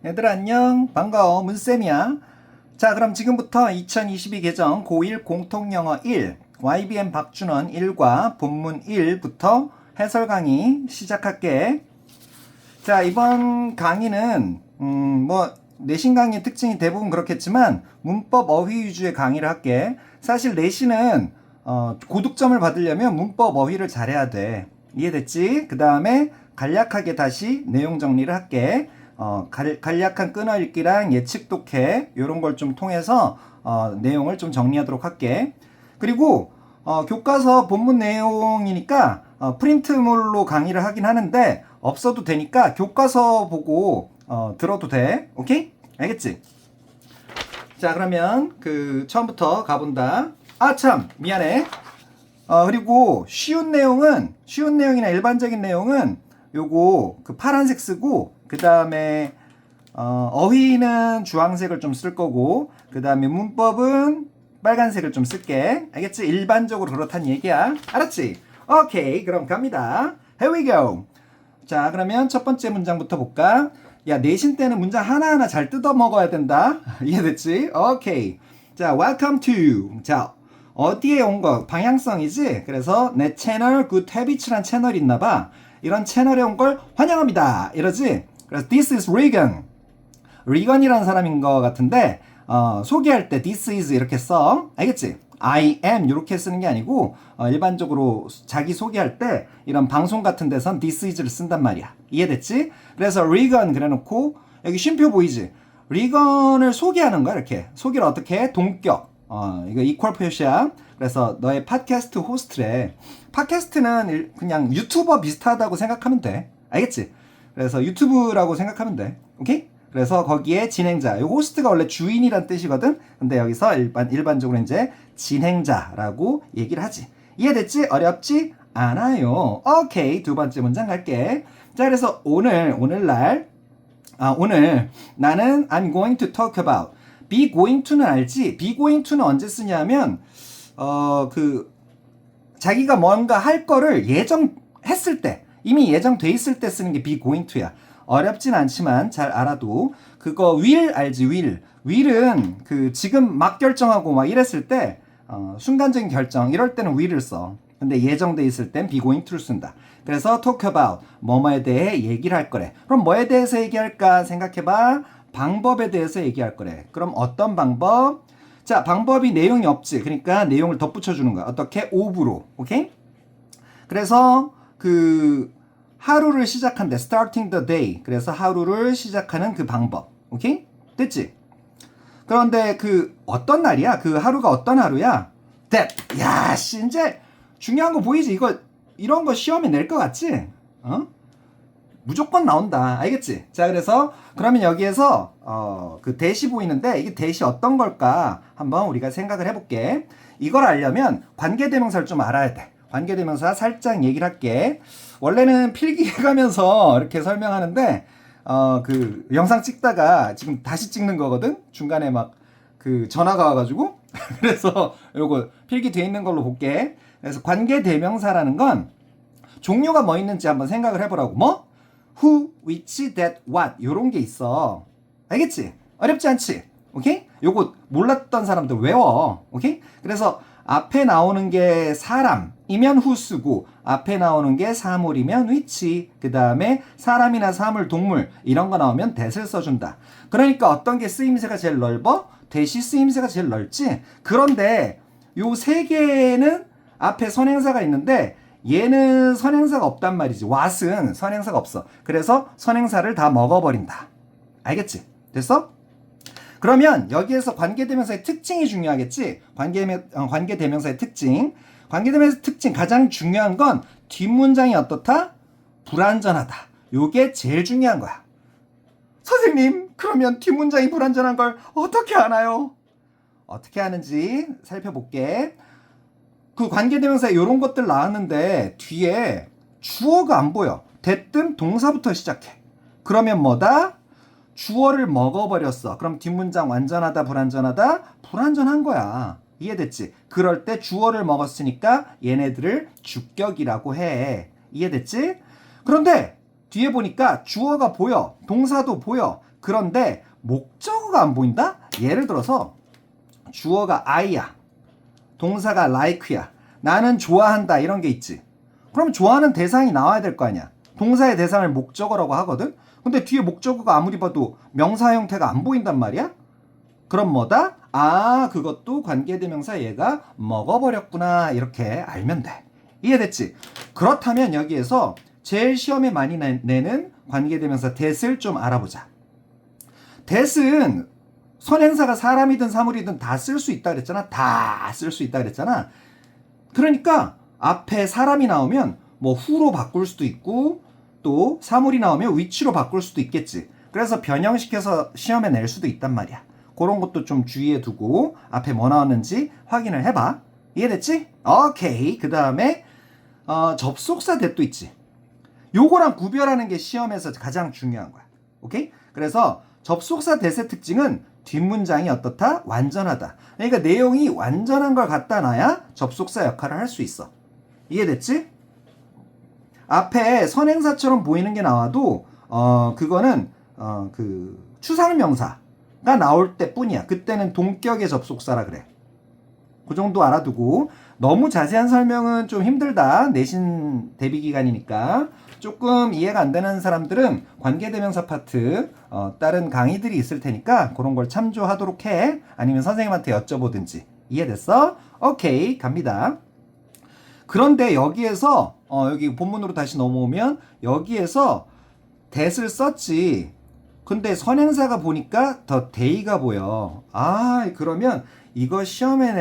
얘들아 안녕 반가워 문쌤이야. 자 그럼 지금부터 2022 개정 고1 공통영어 1 YBM 박준원 1과 본문 1부터 해설 강의 시작할게. 자 이번 강의는 내신 강의의 특징이 대부분 그렇겠지만 문법 어휘 위주의 강의를 할게. 사실 내신은 고득점을 받으려면 문법 어휘를 잘해야 돼. 이해됐지? 그 다음에 간략하게 다시 내용 정리를 할게. 간략한 끊어읽기랑 예측 독해 요런 걸 좀 통해서 내용을 좀 정리하도록 할게. 그리고 교과서 본문 내용이니까 프린트물로 강의를 하긴 하는데 없어도 되니까 교과서 보고 들어도 돼. 오케이? 알겠지? 자 그러면 처음부터 가본다. 아 참 미안해. 그리고 쉬운 내용이나 일반적인 내용은 요거 파란색 쓰고 그 다음에 어휘는 주황색을 좀 쓸 거고 그 다음에 문법은 빨간색을 좀 쓸게. 알겠지? 일반적으로 그렇다는 얘기야. 알았지? 오케이 그럼 갑니다. Here we go. 자 그러면 첫 번째 문장부터 볼까? 야 내신 때는 문장 하나하나 잘 뜯어 먹어야 된다. 이해됐지? 오케이. 자 welcome to. 자 어디에 온 거? 방향성이지? 그래서 내 채널 Good Habits란 채널이 있나봐. 이런 채널에 온 걸 환영합니다. 이러지? 그래서 This is Regan. 리건이라는 사람인 것 같은데 소개할 때 This is 이렇게 써. 알겠지? I am 이렇게 쓰는 게 아니고 일반적으로 자기 소개할 때 이런 방송 같은 데선 This is를 쓴단 말이야. 이해됐지? 그래서 Regan 그래놓고 여기 쉼표 보이지? 리건을 소개하는 거야. 이렇게 소개를 어떻게 해? 동격. 이거 이퀄 표시야. 그래서 너의 팟캐스트 호스트래. 팟캐스트는 그냥 유튜버 비슷하다고 생각하면 돼. 알겠지? 그래서 유튜브라고 생각하면 돼. 오케이? 그래서 거기에 진행자. 이 호스트가 원래 주인이란 뜻이거든. 근데 여기서 일반적으로 이제 진행자라고 얘기를 하지. 이해됐지? 어렵지 않아요. 오케이. 두 번째 문장 갈게. 자, 그래서 오늘 나는 I'm going to talk about be going to는 알지? be going to는 언제 쓰냐면 자기가 뭔가 할 거를 예정했을 때, 이미 예정돼 있을 때 쓰는 게 be going to야. 어렵진 않지만 잘 알아도 그거 will 알지? will은 지금 막 결정하고 막 이랬을 때 순간적인 결정 이럴 때는 will을 써. 근데 예정돼 있을 땐 be going to를 쓴다. 그래서 talk about 뭐뭐에 대해 얘기를 할 거래. 그럼 뭐에 대해서 얘기할까 생각해봐. 방법에 대해서 얘기할 거래. 그럼 어떤 방법? 자, 방법이 내용이 없지. 그러니까 내용을 덧붙여주는 거야. 어떻게? of로. 오케이? 그래서 하루를 시작한대. starting the day. 그래서 하루를 시작하는 그 방법. 오케이? 됐지? 그런데 어떤 날이야? 하루가 어떤 하루야? that. 야, 씨, 이제 중요한 거 보이지? 이런 거 시험에 낼 것 같지? 무조건 나온다. 알겠지? 자, 그러면 여기에서 대시 보이는데 이게 대시 어떤 걸까? 한번 우리가 생각을 해볼게. 이걸 알려면 관계대명사를 좀 알아야 돼. 관계대명사 살짝 얘기를 할게. 원래는 필기해가면서 이렇게 설명하는데 영상 찍다가 지금 다시 찍는 거거든? 중간에 막 전화가 와가지고 그래서 요거 필기 돼 있는 걸로 볼게. 그래서 관계대명사라는 건 종류가 뭐 있는지 한번 생각을 해보라고. 뭐? who, which, that, what 요런 게 있어. 알겠지? 어렵지 않지? 오케이? 요거 몰랐던 사람들 외워. 오케이? 그래서 앞에 나오는 게 사람이면 who 쓰고 앞에 나오는 게 사물이면 which 그 다음에 사람이나 사물, 동물 이런 거 나오면 that을 써준다. 그러니까 어떤 게 쓰임새가 제일 넓어? that이 쓰임새가 제일 넓지? 그런데 요 세 개는 앞에 선행사가 있는데 얘는 선행사가 없단 말이지. what은 선행사가 없어. 그래서 선행사를 다 먹어버린다. 알겠지? 됐어? 그러면 여기에서 관계대명사의 특징이 중요하겠지? 관계대명사의 특징. 관계대명사의 특징 가장 중요한 건 뒷문장이 어떻다? 불완전하다. 요게 제일 중요한 거야. 선생님, 그러면 뒷문장이 불완전한 걸 어떻게 아나요? 어떻게 하는지 살펴볼게. 관계대명사에 이런 것들 나왔는데 뒤에 주어가 안 보여. 대뜸 동사부터 시작해. 그러면 뭐다? 주어를 먹어버렸어. 그럼 뒷문장 완전하다, 불완전하다? 불완전한 거야. 이해됐지? 그럴 때 주어를 먹었으니까 얘네들을 주격이라고 해. 이해됐지? 그런데 뒤에 보니까 주어가 보여. 동사도 보여. 그런데 목적어가 안 보인다? 예를 들어서 주어가 I야. 동사가 like야. 나는 좋아한다. 이런 게 있지. 그럼 좋아하는 대상이 나와야 될 거 아니야. 동사의 대상을 목적어라고 하거든. 근데 뒤에 목적어가 아무리 봐도 명사 형태가 안 보인단 말이야. 그럼 뭐다? 아, 그것도 관계대명사 얘가 먹어버렸구나. 이렇게 알면 돼. 이해됐지? 그렇다면 여기에서 제일 시험에 많이 내는 관계대명사 that을 좀 알아보자. that은 선행사가 사람이든 사물이든 다 쓸 수 있다 그랬잖아. 다 쓸 수 있다 그랬잖아. 그러니까 앞에 사람이 나오면 뭐 who로 바꿀 수도 있고 또 사물이 나오면 which로 바꿀 수도 있겠지. 그래서 변형시켜서 시험에 낼 수도 있단 말이야. 그런 것도 좀 주의해 두고 앞에 뭐 나왔는지 확인을 해봐. 이해됐지? 오케이. 그 다음에 접속사 that도 있지. 요거랑 구별하는 게 시험에서 가장 중요한 거야. 오케이? 그래서 접속사 that의 특징은 뒷문장이 어떻다? 완전하다. 그러니까 내용이 완전한 걸 갖다 놔야 접속사 역할을 할 수 있어. 이해됐지? 앞에 선행사처럼 보이는 게 나와도 그거는 그 추상명사가 나올 때뿐이야. 그때는 동격의 접속사라 그래. 그 정도 알아두고 너무 자세한 설명은 좀 힘들다. 내신 대비 기간이니까 조금 이해가 안 되는 사람들은 관계대명사 파트 다른 강의들이 있을 테니까 그런 걸 참조하도록 해. 아니면 선생님한테 여쭤보든지. 이해됐어? 오케이, 갑니다. 그런데 여기에서 여기 본문으로 다시 넘어오면 여기에서 that을 썼지. 근데 선행사가 보니까 더 day가 보여. 아, 그러면 이거 시험에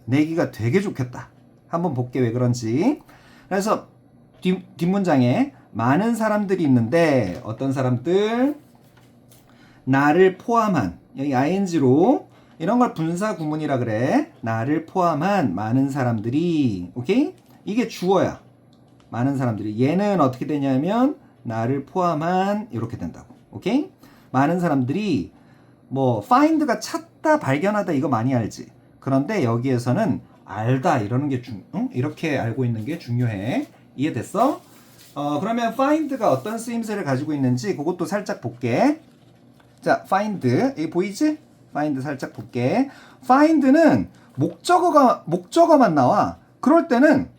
내기가 되게 좋겠다. 한번 볼게 왜 그런지. 그래서 뒷문장에 많은 사람들이 있는데 어떤 사람들? 나를 포함한 여기 ing로 이런 걸 분사 구문이라 그래. 나를 포함한 많은 사람들이 오케이? 이게 주어야. 많은 사람들이. 얘는 어떻게 되냐면 나를 포함한 이렇게 된다고. 오케이? 많은 사람들이 뭐 find가 찾다 발견하다 이거 많이 알지. 그런데 여기에서는 알다 이러는 게 이렇게 알고 있는 게 중요해. 이해됐어? 그러면 find가 어떤 쓰임새를 가지고 있는지 그것도 살짝 볼게. 자, find 여기 보이지? find 살짝 볼게. find는 목적어만 나와. 그럴 때는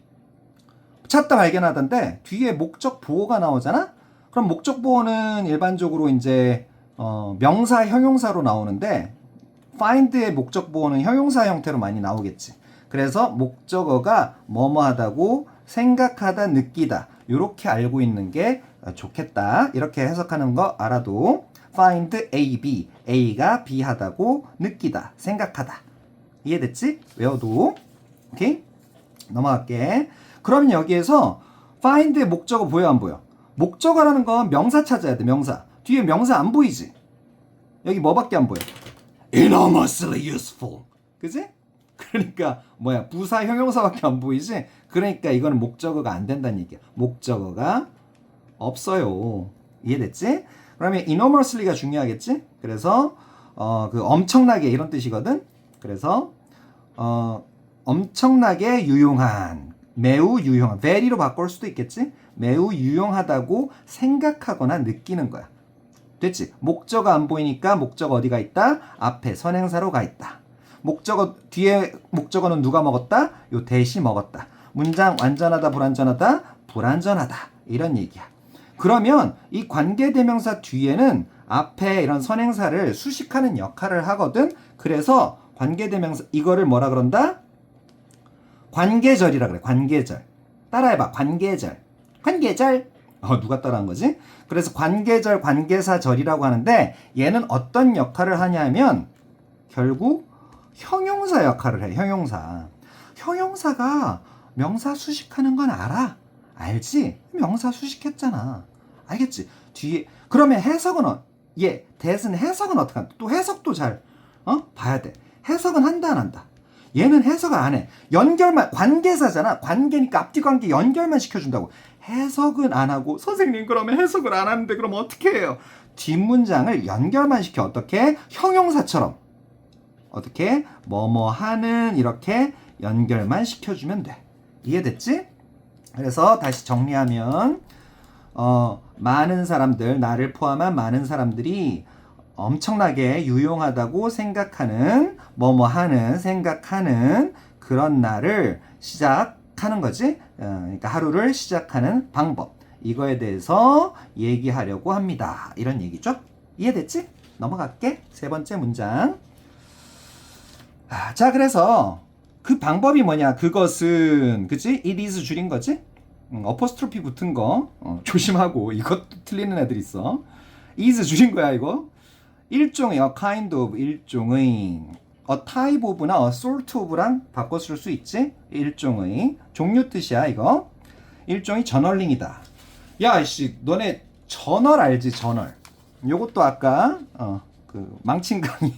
찾다 발견하던데 뒤에 목적 보호가 나오잖아. 그럼 목적 보호는 일반적으로 이제 명사 형용사로 나오는데 find의 목적 보호는 형용사 형태로 많이 나오겠지. 그래서 목적어가 뭐뭐하다고 생각하다, 느끼다 이렇게 알고 있는 게 좋겠다. 이렇게 해석하는 거 알아도 find A, B, A가 B 하다고 느끼다, 생각하다. 이해됐지? 외워도. 오케이? 넘어갈게. 그럼 여기에서 find의 목적어 보여 안 보여? 목적어라는 건 명사 찾아야 돼. 명사. 뒤에 명사 안 보이지? 여기 뭐밖에 안 보여? enormously useful. 그지? 그러니까 뭐야? 부사 형용사밖에 안 보이지? 그러니까 이거는 목적어가 안 된다는 얘기야. 목적어가 없어요. 이해됐지? 그러면 enormously가 중요하겠지? 그래서 그 엄청나게 이런 뜻이거든. 그래서 엄청나게 유용한, 매우 유용한, very로 바꿀 수도 있겠지? 매우 유용하다고 생각하거나 느끼는 거야. 됐지? 목적어 안 보이니까 목적어 어디가 있다? 앞에 선행사로 가 있다. 목적어 뒤에 목적어는 누가 먹었다? 요 that이 먹었다. 문장 완전하다, 불완전하다? 불완전하다. 이런 얘기야. 그러면 이 관계대명사 뒤에는 앞에 이런 선행사를 수식하는 역할을 하거든. 그래서 관계대명사 이거를 뭐라 그런다? 관계절이라 그래. 관계절. 따라해봐. 관계절. 관계절. 누가 따라한 거지? 그래서 관계절, 관계사절이라고 하는데 얘는 어떤 역할을 하냐면 결국 형용사 역할을 해. 형용사. 형용사가 명사 수식하는 건 알아. 알지? 명사 수식했잖아. 알겠지? 뒤에 그러면 해석은 that은 해석은 어떻게 한다? 또 해석도 잘 봐야 돼. 해석은 한다 안 한다? 얘는 해석을 안 해. 연결만, 관계사잖아. 관계니까 앞뒤 관계 연결만 시켜준다고. 해석은 안 하고, 선생님 그러면 해석을 안 하는데 그럼 어떻게 해요? 뒷문장을 연결만 시켜. 어떻게? 형용사처럼. 어떻게? 뭐뭐 하는 이렇게 연결만 시켜주면 돼. 이해됐지? 그래서 다시 정리하면 많은 사람들, 나를 포함한 많은 사람들이 엄청나게 유용하다고 생각하는, 뭐뭐하는, 생각하는 그런 날을 시작하는 거지. 그러니까 하루를 시작하는 방법. 이거에 대해서 얘기하려고 합니다. 이런 얘기죠. 이해됐지? 넘어갈게. 세 번째 문장. 자, 그래서 그 방법이 뭐냐? 그것은, 그치? it is 줄인 거지? 어퍼스트로피 붙은 거 조심하고. 이것도 틀리는 애들 있어. is 줄인 거야, 이거. 일종의 a kind of, 일종의 a type of나 a sort of랑 바꿔 쓸 수 있지? 일종의 종류 뜻이야, 이거. 일종의 저널링이다. 야, 이씨, 너네 저널 알지? 저널. 요것도 아까 그 망친 강의,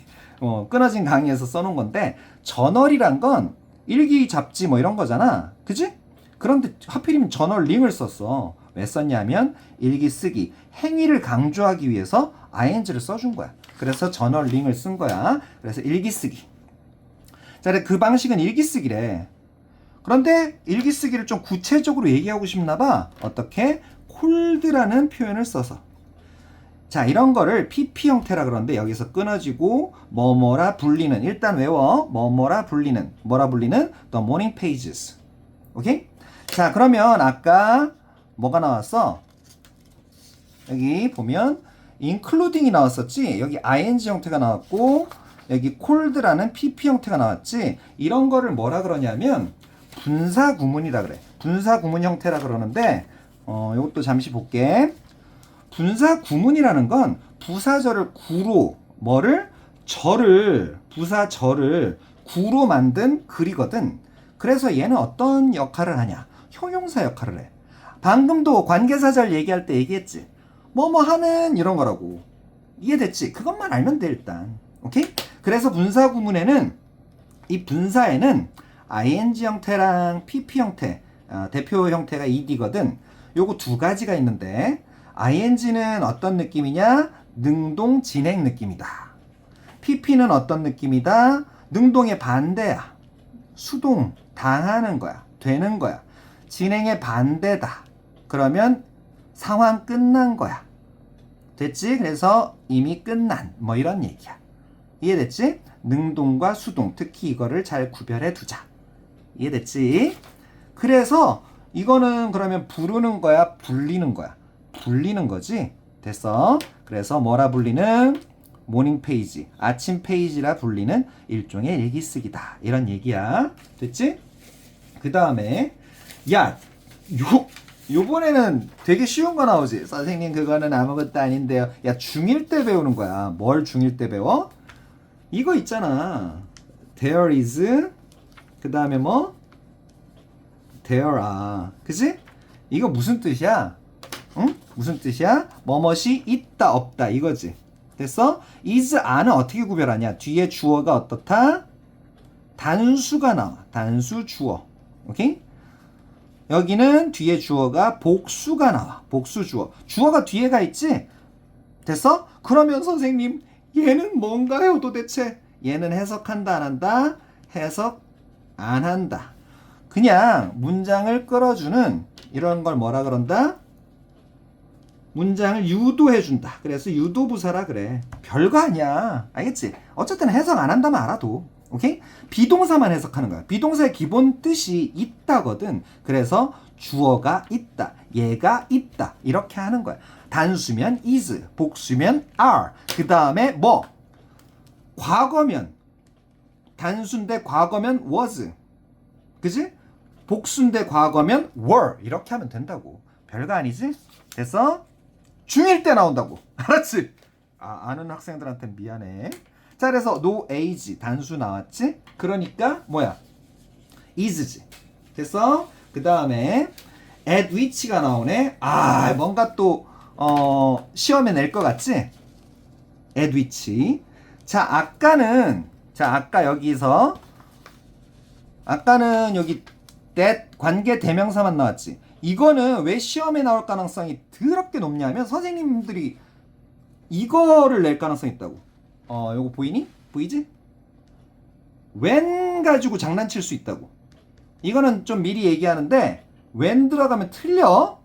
끊어진 강의에서 써놓은 건데, 저널이란 건 일기, 잡지 뭐 이런 거잖아. 그지? 그런데 하필이면 저널링을 썼어. 왜 썼냐면 일기 쓰기, 행위를 강조하기 위해서 ing를 써준 거야. 그래서 저널링을 쓴 거야. 그래서 일기 쓰기. 자, 그 방식은 일기 쓰기래. 그런데 일기 쓰기를 좀 구체적으로 얘기하고 싶나 봐. 어떻게? cold라는 표현을 써서. 자, 이런 거를 PP 형태라 그러는데 여기서 끊어지고 뭐뭐라 불리는, 일단 외워. 뭐뭐라 불리는, 뭐라 불리는 the morning pages. 오케이? 자, 그러면 아까 뭐가 나왔어? 여기 보면 including이 나왔었지. 여기 ing 형태가 나왔고 여기 cold라는 PP 형태가 나왔지. 이런 거를 뭐라 그러냐면 분사 구문이라 그래. 분사 구문 형태라 그러는데 이것도 잠시 볼게. 분사 구문이라는 건 부사절을 구로, 뭐를? 절을, 부사절을 구로 만든 글이거든. 그래서 얘는 어떤 역할을 하냐? 형용사 역할을 해. 방금도 관계사절 얘기할 때 얘기했지. 뭐뭐 하는 이런 거라고. 이해됐지? 그것만 알면 돼, 일단. 오케이? 그래서 분사 구문에는, 이 분사에는 ing 형태랑 pp 형태, 대표 형태가 ed거든. 요거 두 가지가 있는데 ing는 어떤 느낌이냐? 능동 진행 느낌이다. pp는 어떤 느낌이다? 능동의 반대야. 수동, 당하는 거야. 되는 거야. 진행의 반대다. 그러면 상황 끝난 거야. 됐지? 그래서 이미 끝난, 뭐 이런 얘기야. 이해됐지? 능동과 수동, 특히 이거를 잘 구별해 두자. 이해됐지? 그래서 이거는 그러면 부르는 거야, 불리는 거야? 불리는 거지? 됐어? 그래서 뭐라 불리는? 모닝 페이지, 아침 페이지라 불리는 일종의 일기쓰기다. 이런 얘기야. 됐지? 그 다음에 야, 요번에는 되게 쉬운 거 나오지. 선생님 그거는 아무것도 아닌데요. 야, 중1 때 배우는 거야. 뭘 중1 때 배워? 이거 있잖아. There is, 그 다음에 뭐? There are. 그치? 이거 무슨 뜻이야? 응? 무슨 뜻이야? 뭐뭇이 있다 없다 이거지. 됐어? is, are는 어떻게 구별하냐? 뒤에 주어가 어떻다? 단수가 나와. 단수 주어. 오케이? 여기는 뒤에 주어가 복수가 나와. 복수 주어. 주어가 뒤에가 있지? 됐어? 그러면 선생님 얘는 뭔가요 도대체? 얘는 해석한다 안 한다? 해석 안 한다. 그냥 문장을 끌어주는 이런 걸 뭐라 그런다? 문장을 유도해준다. 그래서 유도부사라 그래. 별거 아니야. 알겠지? 어쨌든 해석 안 한다면 알아도. 오케이? 비동사만 해석하는 거야. 비동사의 기본 뜻이 있다거든. 그래서 주어가 있다. 얘가 있다. 이렇게 하는 거야. 단수면 is, 복수면 are. 그 다음에 뭐? 과거면 단수인데 과거면 was. 그지? 복수인데 과거면 were. 이렇게 하면 된다고. 별거 아니지? 됐어? 중1 때 나온다고. 알았지? 아는 학생들한테 미안해. 자, 그래서 no age 단수 나왔지? 그러니까 뭐야? is지. 됐어? 그 다음에 at which가 나오네. 뭔가 또 시험에 낼 것 같지? at which. 자, 아까 여기서 아까는 여기 that 관계 대명사만 나왔지. 이거는 왜 시험에 나올 가능성이 더럽게 높냐면 선생님들이 이거를 낼 가능성이 있다고. 요거 보이니? 보이지? when 가지고 장난칠 수 있다고. 이거는 좀 미리 얘기하는데 when 들어가면 틀려.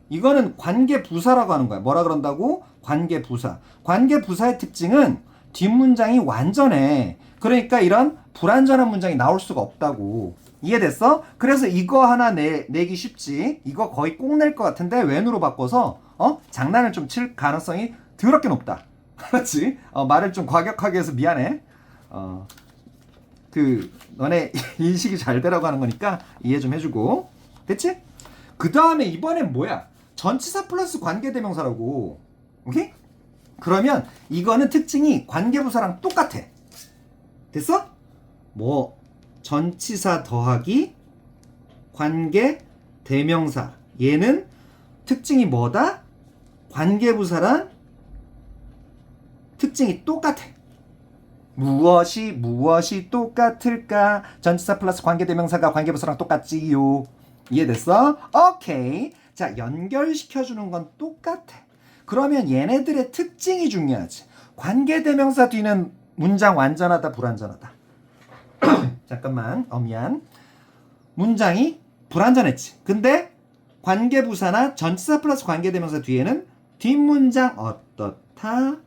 이거는 관계부사라고 하는 거야. 뭐라 그런다고? 관계부사. 관계부사의 특징은 뒷문장이 완전해. 그러니까 이런 불완전한 문장이 나올 수가 없다고. 이해됐어? 그래서 이거 하나 내기 쉽지. 이거 거의 꼭 낼 것 같은데 웬으로 바꿔서 장난을 좀 칠 가능성이 더럽게 높다. 그렇지? 말을 좀 과격하게 해서 미안해. 너네 인식이 잘 되라고 하는 거니까 이해 좀 해주고. 됐지? 그 다음에 이번엔 뭐야? 전치사 플러스 관계대명사라고. 오케이? 그러면 이거는 특징이 관계부사랑 똑같아. 됐어? 전치사 더하기 관계대명사. 얘는 특징이 뭐다? 관계부사랑 특징이 똑같아. 무엇이 똑같을까? 전치사 플러스 관계대명사가 관계부사랑 똑같지요. 이해됐어? 오케이. 자, 연결시켜주는 건 똑같아. 그러면 얘네들의 특징이 중요하지. 관계대명사 뒤는 문장 완전하다, 불완전하다. 잠깐만, 미안. 문장이 불완전했지. 근데 관계부사나 전치사 플러스 관계대명사 뒤에는 뒷문장 어떻다?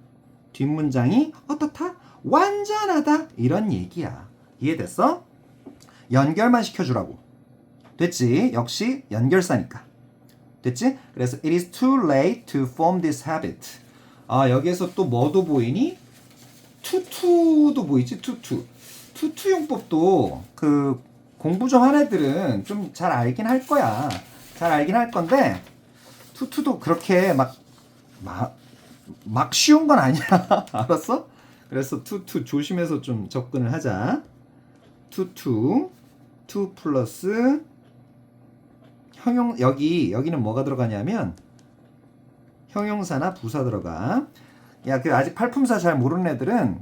뒷문장이 어떻다? 완전하다. 이런 얘기야. 이해됐어? 연결만 시켜주라고. 됐지? 역시 연결사니까. 됐지? 그래서 it is too late to form this habit. 여기에서 또 뭐도 보이니? 투투도 보이지? 투투 용법도 그 공부 좀 한 애들은 좀 잘 알긴 할 거야. 잘 알긴 할 건데 투투도 그렇게 막 쉬운 건 아니야. 알았어? 그래서 투 조심해서 좀 접근을 하자. 투 플러스 여기는 뭐가 들어가냐면 형용사나 부사 들어가. 야, 아직 팔품사 잘 모르는 애들은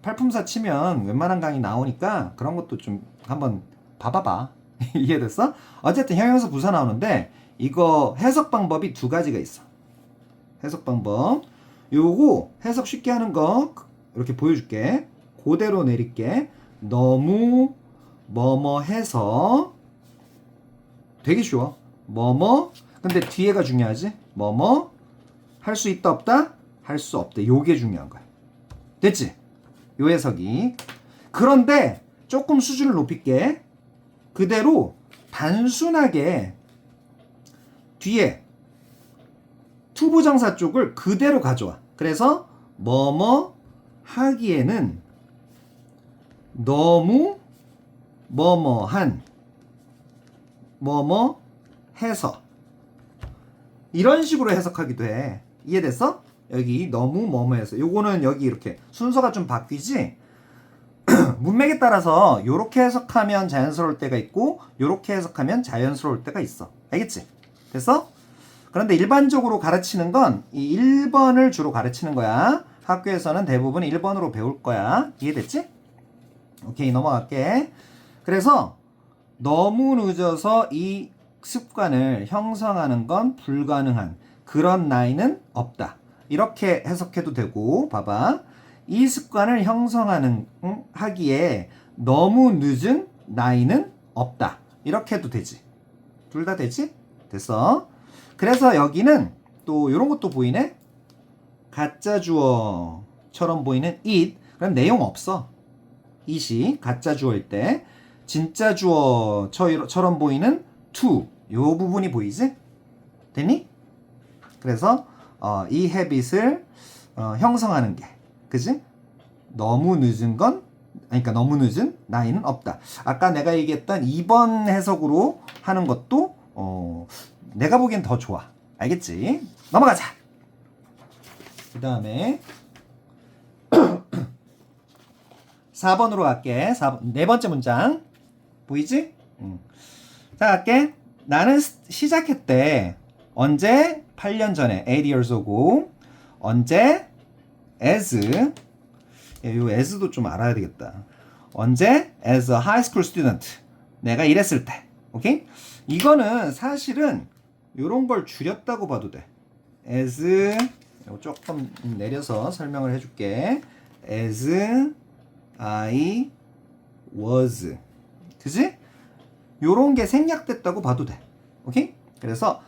팔품사 치면 웬만한 강의 나오니까 그런 것도 좀 한번 봐봐봐. 이해됐어? 어쨌든 형용사 부사 나오는데 이거 해석 방법이 두 가지가 있어. 해석 방법. 요거 해석 쉽게 하는 거 이렇게 보여줄게. 그대로 내릴게. 너무 뭐뭐 해서 되게 쉬워. 근데 뒤에가 중요하지. 할 수 있다 없다? 할 수 없다. 요게 중요한 거야. 됐지? 요 해석이. 그런데 조금 수준을 높일게. 그대로 단순하게 뒤에 투부정사 쪽을 그대로 가져와. 그래서 하기에는 너무 한 해서 이런 식으로 해석하기도 해. 이해됐어? 여기 너무 해서 요거는 여기 이렇게 순서가 좀 바뀌지. 문맥에 따라서 요렇게 해석하면 자연스러울 때가 있고 요렇게 해석하면 자연스러울 때가 있어. 알겠지? 됐어? 그런데 일반적으로 가르치는 건 이 1번을 주로 가르치는 거야. 학교에서는 대부분 1번으로 배울 거야. 이해됐지? 오케이, 넘어갈게. 그래서 너무 늦어서 이 습관을 형성하는 건 불가능한 그런 나이는 없다. 이렇게 해석해도 되고, 봐봐. 이 습관을 형성하는 하기에 너무 늦은 나이는 없다. 이렇게 해도 되지. 둘 다 되지? 됐어. 그래서 여기는 또 이런 것도 보이네. 가짜 주어처럼 보이는 it. 그럼 내용 없어. it이 가짜 주어일 때. 진짜 주어처럼 보이는 to. 요 부분이 보이지? 됐니? 그래서 이 habit을 형성하는 게, 그지? 너무 늦은 나이는 없다. 아까 내가 얘기했던 2번 해석으로 하는 것도 내가 보기엔 더 좋아. 알겠지? 넘어가자. 그 다음에 4번으로 갈게. 네 번째 문장 보이지? 자, 갈게. 나는 시작했대. 언제? 8년 전에. 8 years ago. 언제? as. 요 as도 좀 알아야 되겠다. 언제? as a high school student. 내가 이랬을 때. 오케이? 이거는 사실은 요런 걸 줄였다고 봐도 돼. as. 조금 내려서 설명을 해줄게. as I was. 그지? 요런 게 생략됐다고 봐도 돼. 오케이? 그래서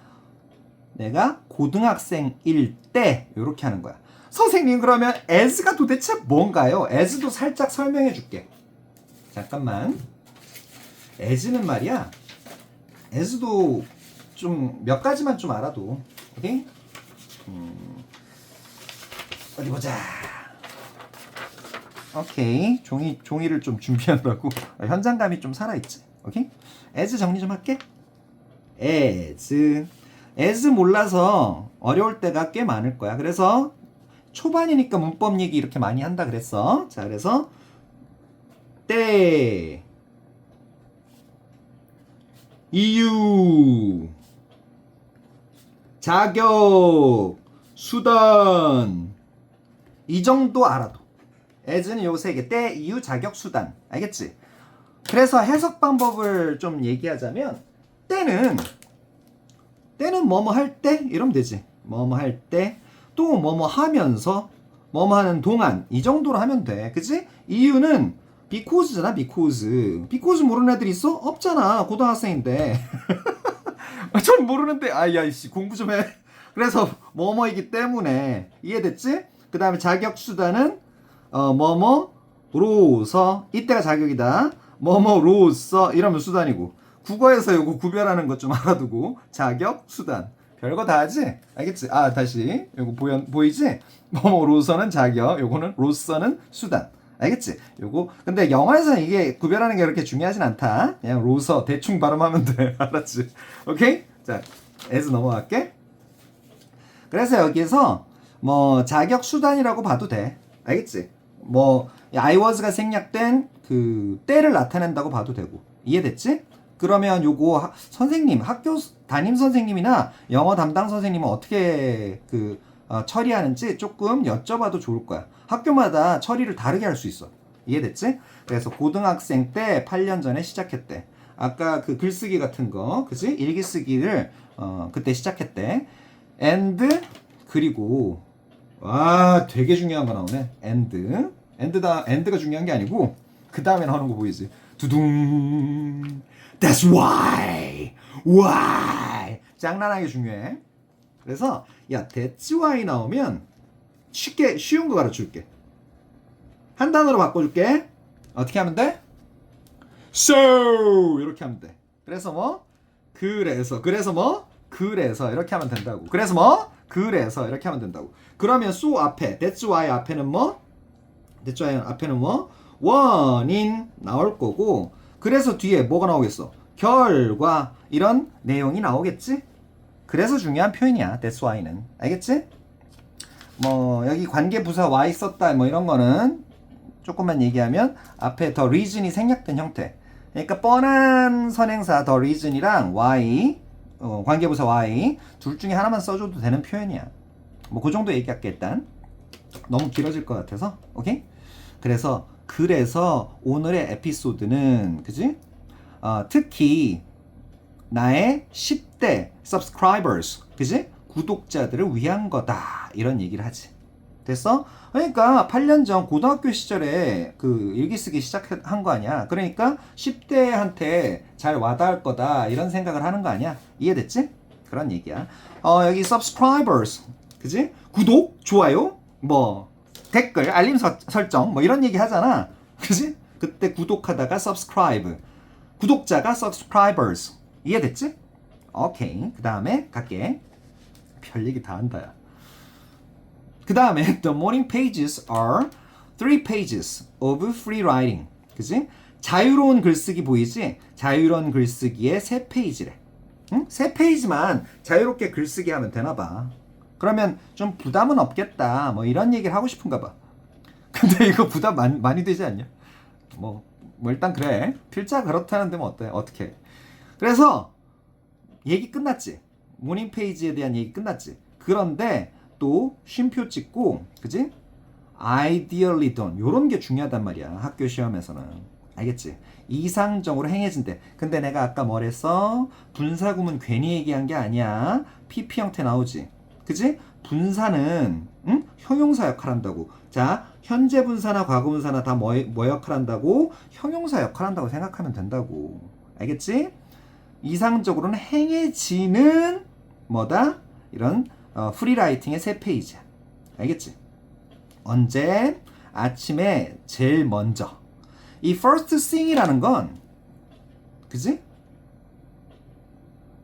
내가 고등학생일 때 이렇게 하는 거야. 선생님 그러면 as가 도대체 뭔가요? as도 살짝 설명해 줄게. 잠깐만. as는 말이야. as도 좀 몇 가지만 좀 알아도. 오케이? 어디 보자. 오케이. 종이를 좀 준비하느라고 현장감이 좀 살아있지. 오케이? as 정리 좀 할게. as 몰라서 어려울 때가 꽤 많을 거야. 그래서 초반이니까 문법 얘기 이렇게 많이 한다 그랬어. 자, 그래서 때, 이유, 자격, 수단, 이 정도 알아도. as는 요 세 개. 때, 이유, 자격, 수단. 알겠지? 그래서 해석 방법을 좀 얘기하자면 때는 뭐뭐 할 때 이러면 되지. 뭐뭐 할 때, 또 뭐뭐 하면서, 뭐뭐 하는 동안 이 정도로 하면 돼. 그치? 이유는 because잖아. because 모르는 애들 있어? 없잖아. 고등학생인데. 전 모르는데 아야이씨 공부 좀 해. 그래서 뭐뭐이기 때문에 이해됐지? 그 다음에 자격 수단은 뭐뭐로서 이때가 자격이다. 뭐뭐로서 이러면 수단이고, 국어에서 요거 구별하는 것 좀 알아두고. 자격 수단 별거 다 하지? 알겠지? 다시 요거 보이지? 뭐뭐로서는 자격, 요거는 로서는 수단. 알겠지? 요거 근데 영어에서는 이게 구별하는 게 그렇게 중요하진 않다. 그냥 로서 대충 발음하면 돼. 알았지? 오케이? 자, as 넘어갈게. 그래서 여기에서 뭐 자격 수단이라고 봐도 돼. 알겠지? 뭐 I was가 생략된 그 때를 나타낸다고 봐도 되고. 이해됐지? 그러면 요거 선생님, 학교 담임 선생님이나 영어 담당 선생님은 어떻게 처리하는지 조금 여쭤봐도 좋을 거야. 학교마다 처리를 다르게 할 수 있어. 이해됐지? 그래서 고등학생 때 8년 전에 시작했대. 아까 그 글쓰기 같은 거, 그치? 일기 쓰기를 그때 시작했대. and 그리고 되게 중요한 거 나오네. and가 중요한 게 아니고 그 다음에 나오는 거 보이지? 두둥. That's why. 장난하게 중요해. 그래서 야, that's why 나오면 쉬운 거 가르쳐줄게. 한 단어로 바꿔줄게. 어떻게 하면 돼? So 이렇게 하면 돼. 그래서 뭐? 그래서 이렇게 하면 된다고. 그래서 뭐? 그래서 이렇게 하면 된다고. 그러면 so 앞에 that's why 앞에는 뭐? that's why 앞에는 뭐? 원인 나올 거고, 그래서 뒤에 뭐가 나오겠어? 결과 이런 내용이 나오겠지? 그래서 중요한 표현이야. that's why는. 알겠지? 뭐 여기 관계부사 why 썼다 뭐 이런 거는 조금만 얘기하면 앞에 the reason이 생략된 형태. 그러니까 뻔한 선행사 the reason이랑 why, 관계부사 why 둘 중에 하나만 써줘도 되는 표현이야. 뭐 그 정도 얘기할게. 일단 너무 길어질 것 같아서. 오케이? 그래서 오늘의 에피소드는 그지? 특히 나의 10대 subscribers, 그지? 구독자들을 위한 거다. 이런 얘기를 하지. 됐어? 그러니까 8년 전 고등학교 시절에 그 일기 쓰기 시작한 거 아니야. 그러니까 10대한테 잘 와닿을 거다. 이런 생각을 하는 거 아니야. 이해됐지? 그런 얘기야. 여기 subscribers, 그지? 구독, 좋아요, 뭐 댓글, 알림 설정 뭐 이런 얘기 하잖아. 그지? 그때 구독하다가 subscribe, 구독자가 subscribers. 이해됐지? 오케이. 그 다음에 갈게. 별 얘기 다 한다 야. 그 다음에 the morning pages are 3 pages of free writing. 그지? 자유로운 글쓰기 보이지? 자유로운 글쓰기의 3페이지래. 응? 3페이지만 자유롭게 글쓰기 하면 되나봐. 그러면 좀 부담은 없겠다. 뭐 이런 얘기를 하고 싶은가 봐. 근데 이거 부담 많이 되지 않냐? 뭐 일단 그래. 필자 그렇다는데 뭐 어때? 어떻게? 그래서 얘기 끝났지. 모닝 페이지에 대한 얘기 끝났지. 그런데 또 쉼표 찍고, 그지? ideally done 요런 게 중요하단 말이야. 학교 시험에서는. 알겠지? 이상적으로 행해진대. 근데 내가 아까 뭐랬어? 분사구문 괜히 얘기한 게 아니야. PP 형태 나오지. 그지? 분사는 형용사 역할 한다고. 자, 현재 분사나 과거 분사나 다 뭐 역할 한다고? 형용사 역할 한다고 생각하면 된다고. 알겠지? 이상적으로는 행해지는 뭐다? 이런 프리라이팅의 새 페이지야. 알겠지? 언제? 아침에 제일 먼저. 이 first thing이라는 건 그지?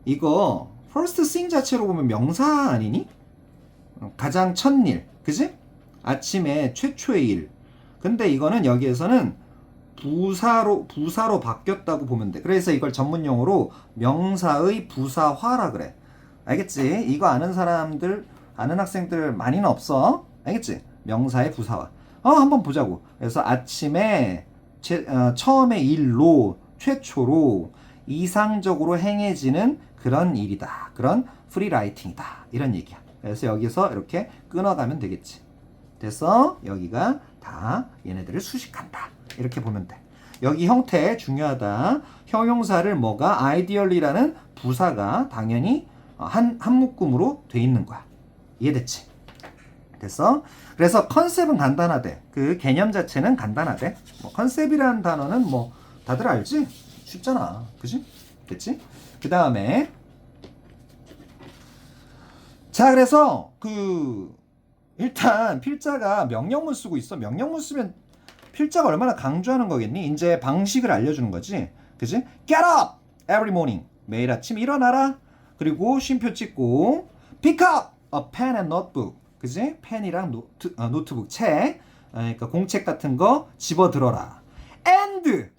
이거 first thing 자체로 보면 명사 아니니? 가장 첫일, 그지? 아침에 최초의 일. 근데 이거는 여기에서는 부사로 바뀌었다고 보면 돼. 그래서 이걸 전문용어로 명사의 부사화라 그래. 알겠지? 이거 아는 사람들, 아는 학생들 많이는 없어. 알겠지? 명사의 부사화. 한번 보자고. 그래서 아침에 처음의 일로, 최초로, 이상적으로 행해지는 그런 일이다. 그런 프리라이팅이다. 이런 얘기야. 그래서 여기서 이렇게 끊어가면 되겠지. 됐어? 여기가 다 얘네들을 수식한다. 이렇게 보면 돼. 여기 형태 중요하다. 형용사를 뭐가 ideally라는 부사가 당연히 한 묶음으로 돼 있는 거야. 이해됐지? 됐어? 그래서 컨셉은 간단하대. 그 개념 자체는 간단하대. 뭐 컨셉이라는 단어는 뭐 다들 알지? 쉽잖아. 그지? 됐지? 그 다음에 자, 그래서 일단 필자가 명령문 쓰고 있어. 명령문 쓰면 필자가 얼마나 강조하는 거겠니? 이제 방식을 알려주는 거지. 그지? Get up every morning. 매일 아침 일어나라. 그리고 쉼표 찍고 pick up a pen and notebook. 그지? 펜이랑 노트북, 책. 그러니까 공책 같은 거 집어들어라. And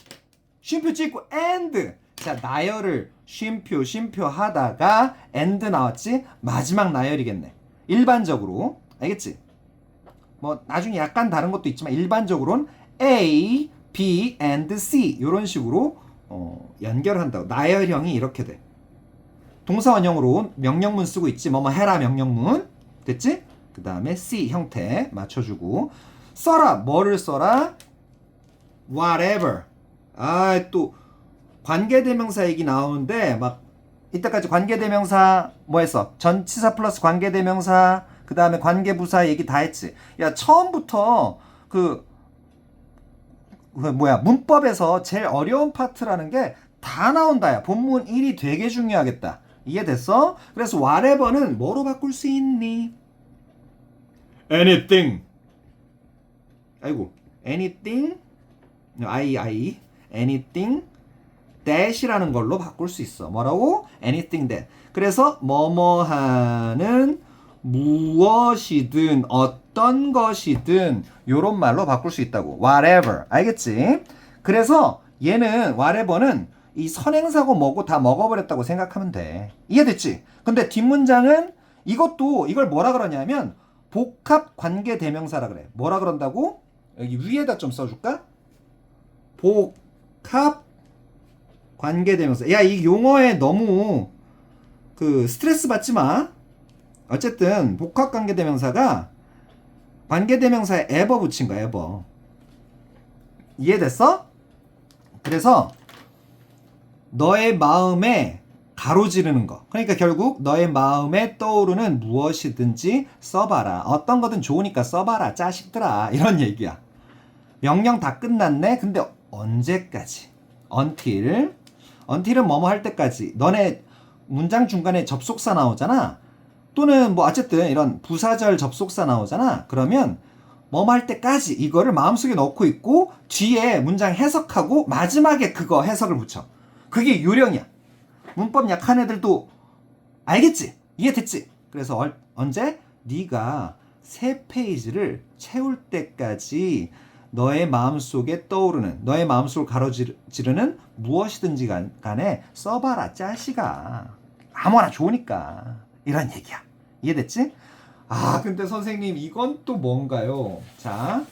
쉼표 찍고 and. 자, 나열을 쉼표 하다가 and 나왔지? 마지막 나열이겠네. 일반적으로. 알겠지? 뭐 나중에 약간 다른 것도 있지만 일반적으로는 A, B, and C 이런 식으로 연결한다고. 나열형이 이렇게 돼. 동사원형으로 명령문 쓰고 있지. 뭐뭐 해라 명령문. 됐지? 그 다음에 C 형태 맞춰주고 써라. 뭐를 써라? whatever. 또 관계대명사 얘기 나오는데 막 이때까지 관계대명사 뭐 했어? 전치사 플러스 관계대명사 그 다음에 관계부사 얘기 다 했지. 야, 처음부터 문법에서 제일 어려운 파트라는 게 다 나온다. 야, 본문 1이 되게 중요하겠다. 이해됐어? 그래서 whatever는 뭐로 바꿀 수 있니? anything. 아이고, anything, anything that이라는 걸로 바꿀 수 있어. 뭐라고? anything that. 그래서 뭐뭐하는 무엇이든 어떤 것이든 요런 말로 바꿀 수 있다고. whatever. 알겠지? 그래서 얘는 whatever는 이 선행사고 뭐고 다 먹어버렸다고 생각하면 돼. 이해됐지? 근데 뒷문장은 이걸 뭐라 그러냐면 복합 관계대명사라 그래. 뭐라 그런다고? 여기 위에다 좀 써줄까? 복합 관계대명사. 야, 이 용어에 너무 스트레스 받지 마. 어쨌든 복합 관계대명사가 관계대명사에 ever 붙인 거야. ever. 이해됐어? 그래서 너의 마음에 가로지르는 거. 그러니까 결국 너의 마음에 떠오르는 무엇이든지 써봐라. 어떤 거든 좋으니까 써봐라. 짜식들아. 이런 얘기야. 명령 다 끝났네. 근데 언제까지? until은 뭐뭐 할 때까지. 너네 문장 중간에 접속사 나오잖아. 또는 뭐 어쨌든 이런 부사절 접속사 나오잖아. 그러면 뭐뭐 할 때까지 이거를 마음속에 넣고 있고 뒤에 문장 해석하고 마지막에 그거 해석을 붙여. 그게 요령이야. 문법 약한 애들도 알겠지? 이해됐지? 그래서 언제? 네가 새 페이지를 채울 때까지 너의 마음속에 떠오르는, 너의 마음속을 가로지르는 무엇이든지 간에 써봐라. 짜식아. 아무나 좋으니까. 이런 얘기야. 이해됐지? 근데 선생님 이건 또 뭔가요? 자,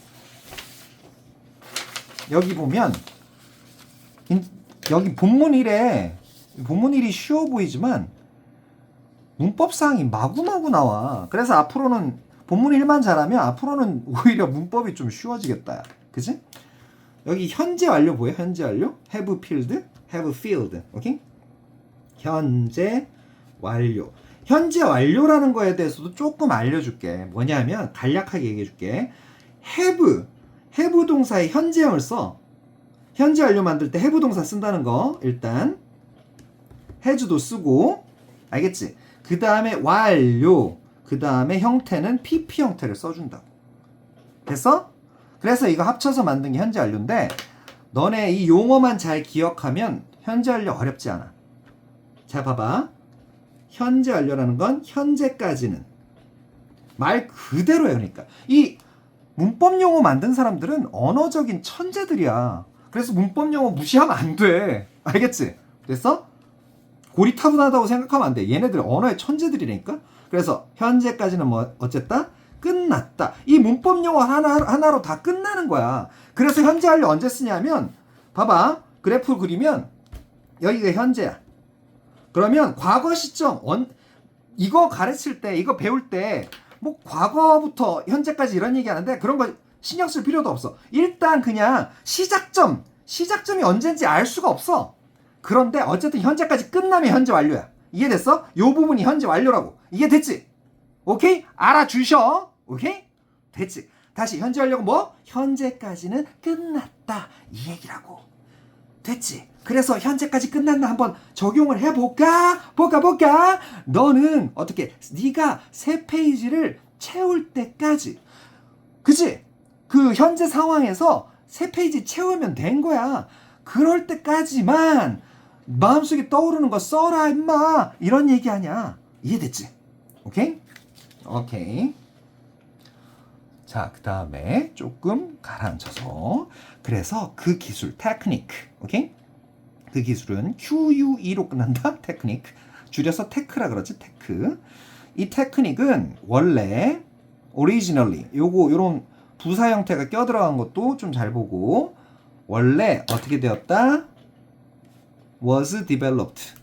여기 보면 여기 본문 1이 쉬워 보이지만 문법사항이 마구마구 나와. 그래서 앞으로는 본문 1만 잘하면 앞으로는 오히려 문법이 좀 쉬워지겠다. 그치? 여기 현재 완료 보여? 현재 완료? have filled. 오케이? 현재 완료. 현재 완료라는 거에 대해서도 조금 알려줄게. 뭐냐면 간략하게 얘기해줄게. have 동사의 현재형을 써. 현재 완료 만들 때 have 동사 쓴다는 거 일단 has도 쓰고. 알겠지? 그 다음에 완료, 그 다음에 형태는 PP 형태를 써준다고. 됐어? 그래서 이거 합쳐서 만든 게 현재 완료인데 너네 이 용어만 잘 기억하면 현재 완료 어렵지 않아. 자, 봐봐. 현재 완료라는 건 현재까지는 말 그대로야. 그러니까 이 문법 용어 만든 사람들은 언어적인 천재들이야. 그래서 문법 용어 무시하면 안 돼. 알겠지? 됐어? 고리타분하다고 생각하면 안 돼. 얘네들 언어의 천재들이라니까. 그래서 현재까지는 뭐 어쨌다? 끝났다. 이 문법 용어 하나로 다 끝나는 거야. 그래서 현재 완료 언제 쓰냐면 봐봐. 그래프 그리면 여기가 현재야. 그러면 과거 시점 이거 가르칠 때, 이거 배울 때 뭐 과거부터 현재까지 이런 얘기 하는데 그런 거 신경 쓸 필요도 없어. 일단 그냥 시작점이 언제인지 알 수가 없어. 그런데 어쨌든 현재까지 끝나면 현재 완료야. 이해됐어? 요 부분이 현재 완료라고. 이해됐지? 오케이? 알아주셔. 오케이? 됐지? 다시 현재 완료가 뭐? 현재까지는 끝났다. 이 얘기라고. 됐지? 그래서 현재까지 끝났나 한번 적용을 해볼까? 볼까? 너는 어떻게? 네가 세 페이지를 채울 때까지, 그치? 그 현재 상황에서 세 페이지 채우면 된 거야. 그럴 때까지만 마음속에 떠오르는 거 써라 임마. 이런 얘기 아니야. 이해됐지? 오케이? 오케이. 자, 그 다음에 조금 가라앉혀서, 그래서 그 기술, 테크닉, 오케이? 그 기술은 QUE로 끝난다. 테크닉. 줄여서 테크라 그러지. 테크. 이 테크닉은 원래 originally 요런 부사 형태가 껴들어간 것도 좀 잘 보고, 원래 어떻게 되었다? was developed.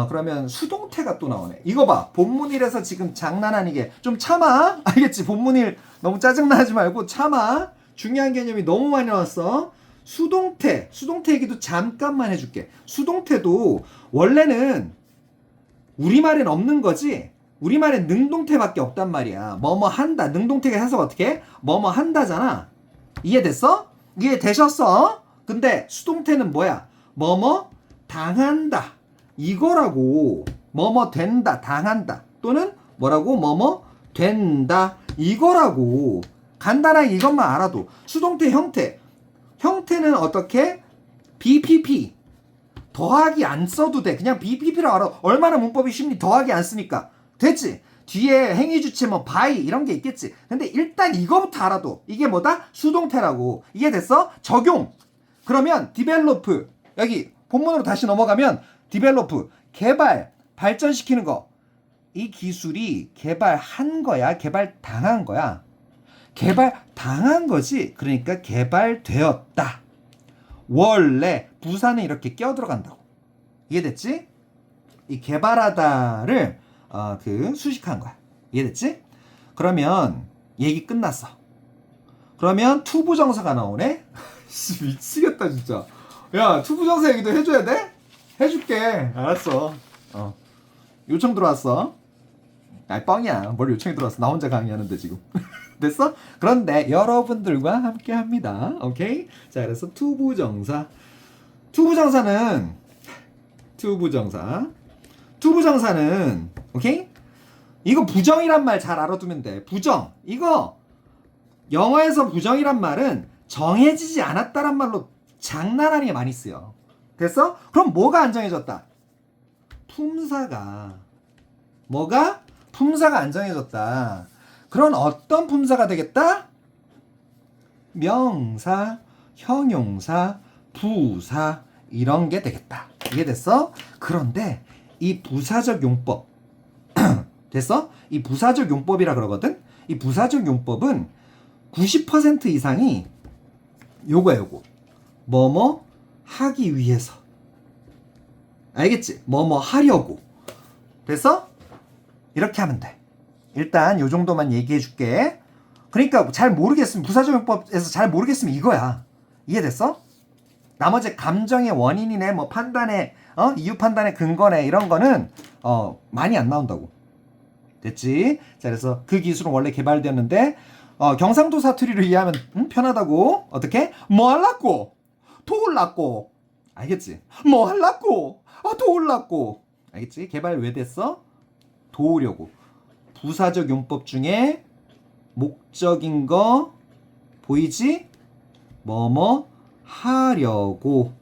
그러면 수동태가 또 나오네. 이거 봐. 본문일에서 지금 장난 아니게 좀 참아. 알겠지? 본문일 너무 짜증나지 말고 참아. 중요한 개념이 너무 많이 나왔어. 수동태 얘기도 잠깐만 해줄게. 수동태도 원래는 우리말엔 없는 거지. 우리말엔 능동태밖에 없단 말이야. 뭐뭐 한다. 능동태가 해석 어떻게 해? 뭐뭐 한다잖아. 이해됐어? 이해되셨어? 근데 수동태는 뭐야? 뭐뭐 당한다. 이거라고. 뭐뭐 된다. 당한다. 또는 뭐라고? 뭐뭐 된다. 이거라고. 간단하게 이것만 알아도. 수동태 형태는 어떻게? BPP. 더하기 안 써도 돼. 그냥 BPP라고 알아. 얼마나 문법이 쉽니? 더하기 안 쓰니까. 됐지? 뒤에 행위 주체 뭐 by 이런 게 있겠지. 근데 일단 이거부터 알아도 이게 뭐다? 수동태라고. 이해됐어? 적용. 그러면 develop. 여기 본문으로 다시 넘어가면 develop. 개발, 발전시키는 거. 이 기술이 개발한 거야? 개발당한 거야? 개발당한 거지. 그러니까 개발되었다. 원래 부사는 이렇게 껴들어간다고. 이해됐지? 이 개발하다를 수식한 거야. 이해됐지? 그러면 얘기 끝났어. 그러면 투부정사가 나오네? 미치겠다 진짜. 야, 투부정사 얘기도 해줘야 돼? 해줄게. 알았어. 요청 들어왔어. 뻥이야. 뭘 요청이 들어왔어. 나 혼자 강의하는데 지금. 됐어? 그런데 여러분들과 함께 합니다. 오케이? 자, 그래서 투부정사는 오케이? 이거 부정이란 말 잘 알아두면 돼. 부정. 이거 영어에서 부정이란 말은 정해지지 않았다란 말로 장난 아니게 많이 쓰여. 됐어? 그럼 뭐가 안 정해졌다? 품사가. 뭐가? 품사가 안 정해졌다. 그런 어떤 품사가 되겠다? 명사, 형용사, 부사 이런 게 되겠다. 이해됐어? 그런데 이 부사적 용법 됐어? 이 부사적 용법이라 그러거든? 이 부사적 용법은 90% 이상이 요거야. 뭐뭐 하기 위해서. 알겠지? 뭐뭐 하려고. 됐어? 이렇게 하면 돼. 일단 요 정도만 얘기해 줄게. 그러니까 잘 모르겠으면, 부사적 용법에서 잘 모르겠으면 이거야. 이해됐어? 나머지 감정의 원인이네, 뭐 판단의 이유 판단의 근거네, 이런 거는 많이 안 나온다고. 됐지? 자, 그래서 그 기술은 원래 개발되었는데 경상도 사투리를 이해하면 편하다고. 어떻게? 뭐 할라고? 도울라고. 알겠지? 뭐 할라고? 도울라고. 알겠지? 개발 왜 됐어? 도우려고. 부사적 용법 중에 목적인 거 보이지? 뭐뭐 하려고,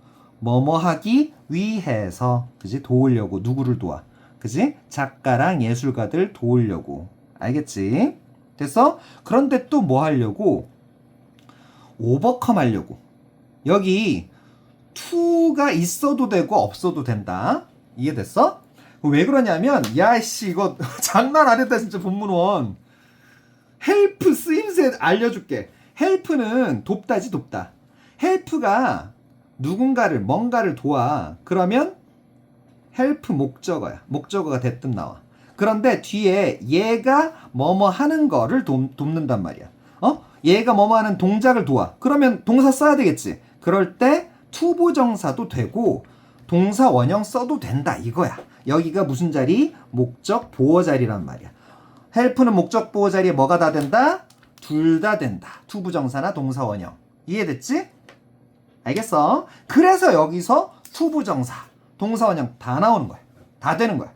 뭐뭐 하기 위해서, 그지? 도우려고. 누구를 도와? 그지? 작가랑 예술가들 도우려고. 알겠지? 됐어? 그런데 또 뭐 하려고? 오버컴 하려고. 여기 to가 있어도 되고 없어도 된다. 이해됐어? 왜 그러냐면, 야이씨, 이거 장난 안 했다, 진짜, 본문원. 헬프 쓰임새 알려줄게. 헬프는 돕다지, 돕다. 헬프가 누군가를, 뭔가를 도와. 그러면 헬프 목적어야. 목적어가 대뜸 나와. 그런데 뒤에 얘가 뭐뭐 하는 거를 돕는단 말이야. 얘가 뭐뭐 하는 동작을 도와. 그러면 동사 써야 되겠지. 그럴 때 투부정사도 되고 동사 원형 써도 된다 이거야. 여기가 무슨 자리? 목적 보호 자리란 말이야. 헬프는 목적 보호 자리에 뭐가 다 된다? 둘 다 된다. 투부정사나 동사 원형. 이해됐지? 알겠어? 그래서 여기서 투부정사, 동사 원형 다 나오는 거야. 다 되는 거야.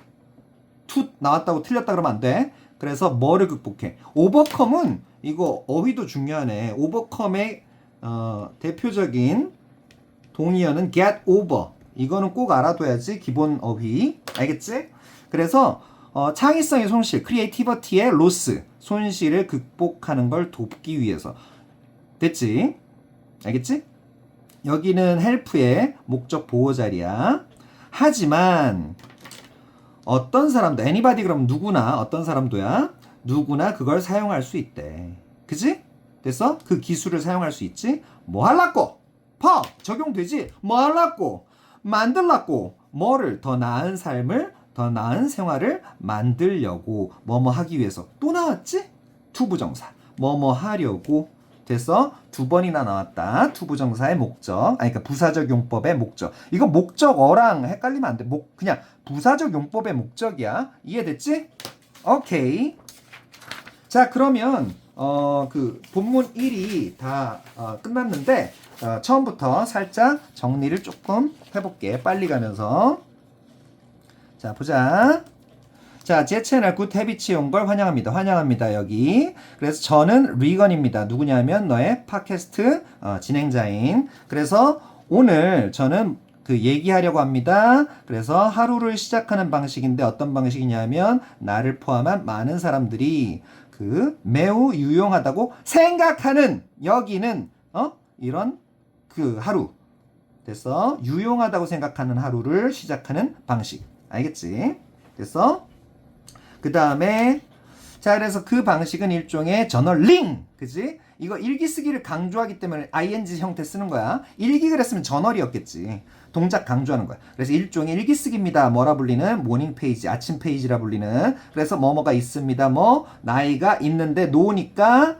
투 나왔다고 틀렸다 그러면 안 돼. 그래서 뭐를 극복해? 오버컴은 이거 어휘도 중요하네. 오버컴의 대표적인 동의어는 get over. 이거는 꼭 알아둬야지. 기본 어휘. 알겠지? 그래서 창의성의 손실, 크리에이티비티의 로스, 손실을 극복하는 걸 돕기 위해서. 됐지? 알겠지? 여기는 헬프의 목적 보호 자리야. 하지만 어떤 사람도, anybody 그러면 누구나, 어떤 사람도야, 누구나 그걸 사용할 수 있대. 그지? 됐어? 그 기술을 사용할 수 있지? 뭐 할라고? 적용되지? 뭐 할라고? 만들라고? 뭐를? 더 나은 삶을, 더 나은 생활을 만들려고, 뭐뭐 하기 위해서. 또 나왔지? 투부정사. 뭐뭐 하려고. 됐어? 두 번이나 나왔다. 투부정사의 목적. 그러니까 부사적 용법의 목적. 이거 목적어랑 헷갈리면 안 돼. 그냥 부사적 용법의 목적이야. 이해됐지? 오케이. 자, 그러면 그 본문 1이 다 끝났는데 처음부터 살짝 정리를 조금 해볼게. 빨리 가면서. 자, 보자. 자, 제 채널 굿해비치에 온 걸 환영합니다. 환영합니다. 여기. 그래서 저는 리건입니다. 누구냐면 너의 팟캐스트 진행자인. 그래서 오늘 저는 그 얘기하려고 합니다. 그래서 하루를 시작하는 방식인데 어떤 방식이냐면 나를 포함한 많은 사람들이 그 매우 유용하다고 생각하는, 여기는 이런 그 하루. 됐어? 유용하다고 생각하는 하루를 시작하는 방식. 알겠지? 됐어? 그 다음에 자, 그래서 그 방식은 일종의 저널링. 그지? 이거 일기 쓰기를 강조하기 때문에 ing 형태 쓰는 거야. 일기 그랬으면 저널이었겠지. 동작 강조하는 거야. 그래서 일종의 일기 쓰기입니다. 뭐라 불리는? 모닝 페이지, 아침 페이지라 불리는. 그래서 뭐뭐가 있습니다. 뭐 나이가 있는데 노니까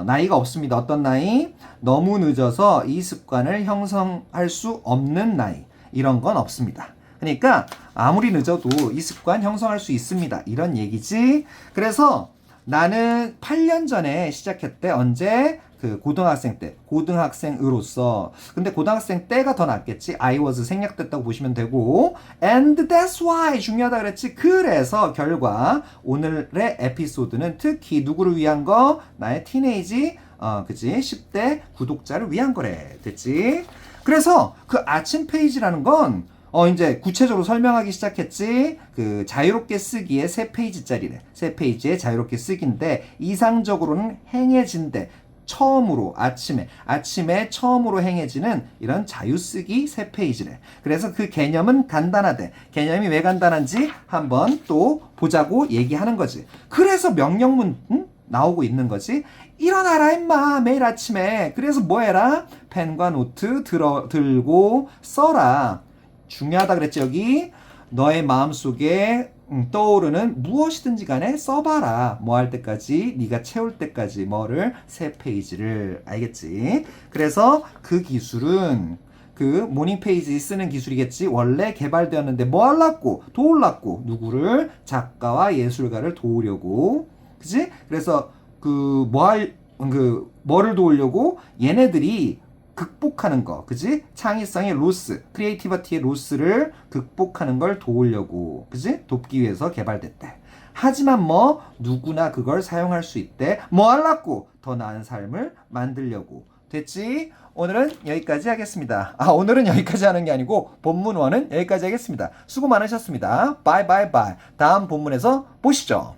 나이가 없습니다. 어떤 나이? 너무 늦어서 이 습관을 형성할 수 없는 나이. 이런 건 없습니다. 그러니까 아무리 늦어도 이 습관 형성할 수 있습니다. 이런 얘기지. 그래서 나는 8년 전에 시작했대. 언제? 그 고등학생 때. 고등학생으로서. 근데 고등학생 때가 더 낫겠지. I was 생략됐다고 보시면 되고. And that's why 중요하다 그랬지. 그래서 결과 오늘의 에피소드는 특히 누구를 위한 거? 나의 티네이지 그치? 10대 구독자를 위한 거래. 됐지? 그래서 그 아침 페이지라는 건 이제 구체적으로 설명하기 시작했지. 그 자유롭게 쓰기에 3페이지짜리래. 3페이지에 자유롭게 쓰기인데 이상적으로는 행해진대. 처음으로 아침에 처음으로 행해지는 이런 자유쓰기 3페이지래. 그래서 그 개념은 간단하대. 개념이 왜 간단한지 한번 또 보자고 얘기하는 거지. 그래서 명령문 나오고 있는 거지. 일어나라 임마 매일 아침에. 그래서 뭐 해라? 펜과 노트 들고 써라. 중요하다 그랬지. 여기 너의 마음속에 떠오르는 무엇이든지 간에 써봐라. 뭐 할 때까지? 네가 채울 때까지. 뭐를? 3페이지를. 알겠지? 그래서 그 기술은 그 모닝 페이지 쓰는 기술이겠지. 원래 개발되었는데 뭐 하려고? 도우려고. 누구를? 작가와 예술가를 도우려고. 그치? 그래서 뭐를 도우려고? 얘네들이 극복하는 거, 그지? 창의성의 로스, 크리에이티비티의 로스를 극복하는 걸 도우려고, 그지? 돕기 위해서 개발됐대. 하지만 뭐 누구나 그걸 사용할 수 있대. 뭐 하려고? 더 나은 삶을 만들려고. 됐지? 오늘은 여기까지 하겠습니다. 오늘은 여기까지 하는 게 아니고 본문 1은 여기까지 하겠습니다. 수고 많으셨습니다. 바이 바이 바이. 다음 본문에서 보시죠.